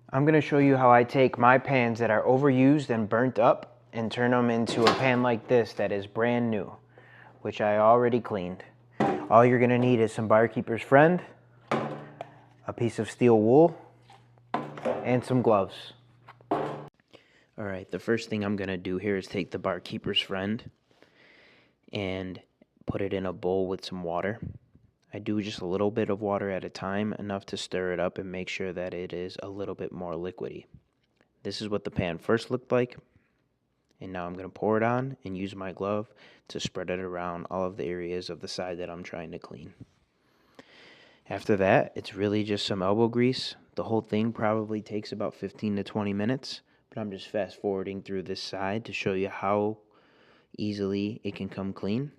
I'm going to show you how I take my pans that are overused and burnt up and turn them into a pan like this that is brand new, which I already cleaned. All you're going to need is some Barkeeper's Friend, a piece of steel wool, and some gloves. Alright, the first thing I'm going to do here is take the Barkeeper's Friend and put it in a bowl with some water. I do just a little bit of water at a time, enough to stir it up and make sure that it is a little bit more liquidy. This is what the pan first looked like, and now I'm going to pour it on and use my glove to spread it around all of the areas of the side that I'm trying to clean. After that, it's really just some elbow grease. The whole thing probably takes about 15 to 20 minutes, but I'm just fast forwarding through this side to show you how easily it can come clean.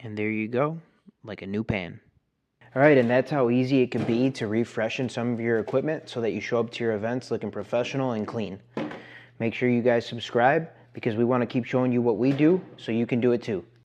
And there you go, like a new pan. Alright, and that's how easy it can be to refreshen some of your equipment so that you show up to your events looking professional and clean. Make sure you guys subscribe because we want to keep showing you what we do so you can do it too.